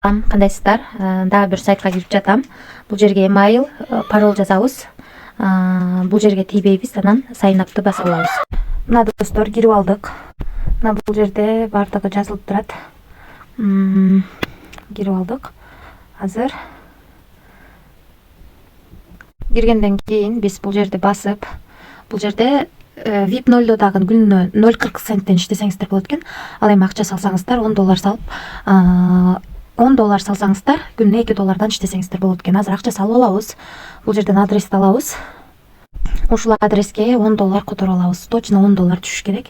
Кандайсыздар? Дагы бир сайтка кирип жатам. Бул жерге email, пароль жазабыз. Бул жерге тийбейбиз, анан sign up'ты басып алабыз. Мына достор, кирип алдык. Мына бул жерде бардыгы жазылып турат. Кирип алдык. Азыр киргенден кийин биз бул жерде басып, бул жерде VIP 0 дагы күнүнө 0,40 центтен иштесеңиздер болот экен. Ал эми акча салсаңыздар, $10 салып, $10 салсаңыздар, күнүнө $2 иштесеңиздер болот экен. Азыр акча салып алабыз. Бул жерден адрести алабыз. Ушул адреске $10 которуп алабыз. Точно $10 түшүш керек.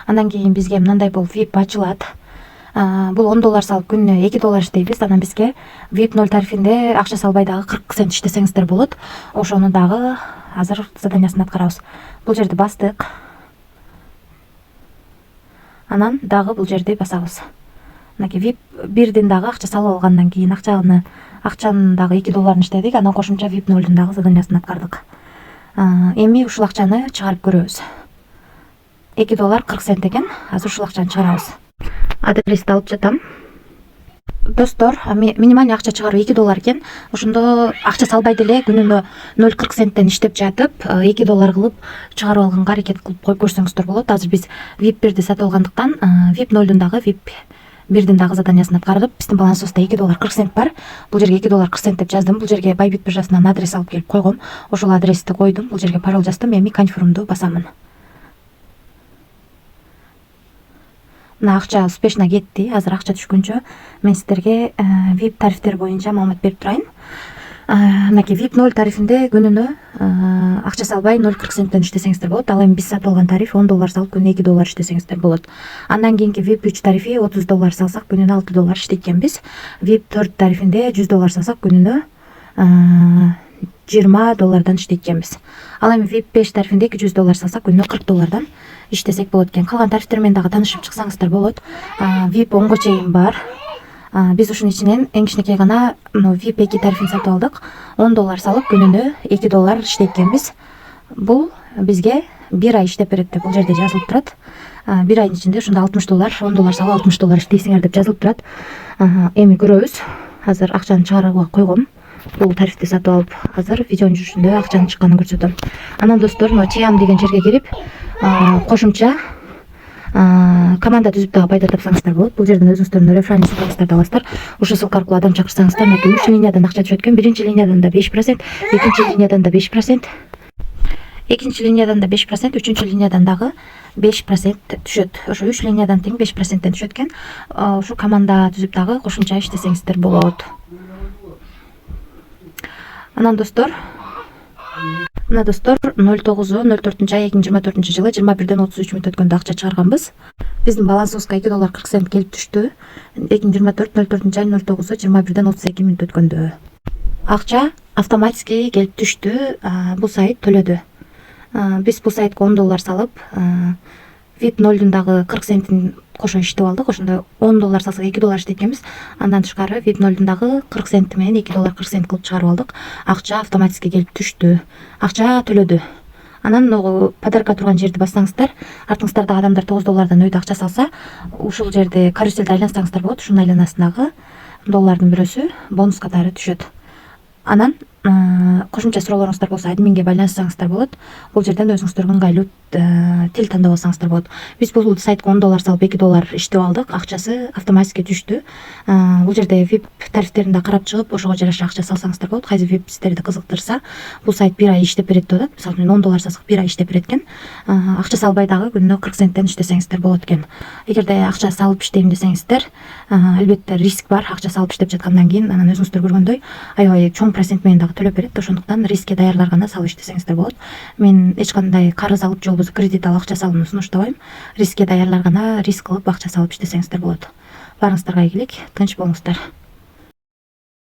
Андан кийин бизге мындай болуп VIP ачылат. Бул $10 салып күнүнө $2 иштейбиз. Анан бизге VIP 0 тарифинде акча салбай дагы 40 цент иштесеңиздер болот. Ошону дагы азыр заданиясын аткарабыз. Бул жерди бастык. Анан дагы бул жерди басабыз. Мынакей VIP 1ден дагы акча салып алгандан кийин акчанын дагы $2 иштедик. Анан кошумча VIP 0дун дагы заданиясын аткардык. Эми ушул акчаны чыгарып көрөбүз. $2.40 экен. Азыр ушул акчаны чыгарабыз. Адрести алып жатам. Достор, минимальный акча чыгаруу $2 экен. Ошондо акча салбай деле күнүнө 0,40 центтен иштеп жатып, $2 кылып чыгарып алганга аракет кылып коюп көрсөңүздөр болот. Азыр биз VIP 1ди сатып алгандыктан, VIP 0дун дагы VIP 1дин дагы заданиясын аткарып, биздин балансыбызда $2.40 бар. Бул жерге $2.40 деп жаздым. Бул жерге Bybit биржасынан адрес алып келип койгом. Ошол адрести койдум. Бул жерге пароль жаздым. Эми конфирмду басамын. Мына акча успешно кетти. Азыр акча түшкөнчө мен сиздерге VIP тарифтер боюнча маалымат берип турайын. Мынакей VIP 0 тарифинде күнүнө акча салбай 0,40 центтен иштесеңиздер болот. Ал эми биз сатып алган тариф $10 салып күнүнө $2 иштесеңиздер болот. Андан кийинки VIP 3 тарифи $30 салсак күнүнө $6 иштейт экенбиз. VIP 4 тарифинде $100 салсак күнүнө $20 иштейт экенбиз. Ал эми VIP 5 тарифинде $200 салсак күнүнө $40 иштесек болот экен. Калган тарифтер менен дагы таанышып чыксаңыздар болот. VIP 10го чейин бар. Биз ушунун ичинен эң кичинекей гана VIP 2 тарифин сатып алдык. $10 салып күнүнө $2 иштейт экенбиз. Бул бизге 1 ай иштеп берет деп бул жерде жазылып турат. 1 айдын ичинде ушунда $60, $10 салып $60 иштейсиңер деп жазылып турат. Эми көрөбүз. Азыр акчаны чыгарууга койгом. Бул тарифти сатып алып, азыр видеонун жүрүшүндө акчанын чыкканын көрсөтөм. Анан достор, чеям деген жерге кирип, кошумча команда түзүп дагы пайда тапсаңыздар болот. Бул жерден өзүңүздөрдүн реферальный ссылкаңыздарды аласыздар. Ошол ссылка аркылуу адам чакырсаңыздар, мына 3 линиядан акча түшөт экен. Биринчи линиядан да 5%, экинчи линиядан да 5%, экинчи линиядан да 5%, үчүнчү линиядан дагы 5% түшөт. Ошо 3 линиядан тең 5%тен түшөт экен. Ушу команда түзүп дагы кошумча иштесеңиздер болот. Анан достор, мына достор 09/04/ай 2024-жылы 21-ден 33 мүнөт өткөндө акча чыгарганбыз. Биздин балансыбызга $2.40 келип түштү. 2024/04/ай 09/21-ден 32 мүнөт өткөндө. Акча автоматически келип түштү. Бул сайт төлөдү. Биз бул сайтка $10 салып, VIP 0дун дагы 40 центин кошо иштеп алдык. Ошондо $10 салсак $2 иштейт экенбиз. Андан тышкары VIP 0дун дагы 40 центи менен $2.40 кылып чыгарып алдык. Акча автоматически келип түштү. Акча төлөдү. Анан подарка турган жерди бассаңыздар, артыңыздарда адамдар $9 өйдө акча салса, ушул жерде каруселди айлансаңыздар болот. Ушунун айланасындагы доллардын бирөөсү бонус катары түшөт. Анан кошумча суроолоруңуздар болсо админге байланыссаңыздар болот. Бул жерден өзүңүздөргө ыңгайлуу тил тандап алсаңыздар болот. Биз бул сайтка $10 салып $2 иштеп алдык. Акчасы автоматически түштү. Бул жерде VIP тарифтерин да карап чыгып, ошого жараша акча салсаңыздар болот. Кайсы VIP сиздерди кызыктырса, бул сайт 1 ай иштеп берет деп атат. Мисалы үчүн $10 салсак 1 ай иштеп берет экен. Акча салбай дагы күнүнө 40 центтен иштесеңиздер болот экен. Эгерде акча салып иштейм десеңиздер, албетте риск бар. Акча салып иштеп жаткандан кийин анан өзүңүздөр көргөндөй аябай чоң процент менен дагы төлөп берет. Ошондуктан рискке даярдалар гана салып иштесеңиздер болот. Мен эч кандай карыз алып же болбосо кредит алып акча салууну сунуштабайм. Рискке даярдалар гана риск кылып акча салып иштесеңиздер болот. Баарыңыздарга ийгилик, тынч болуңуздар.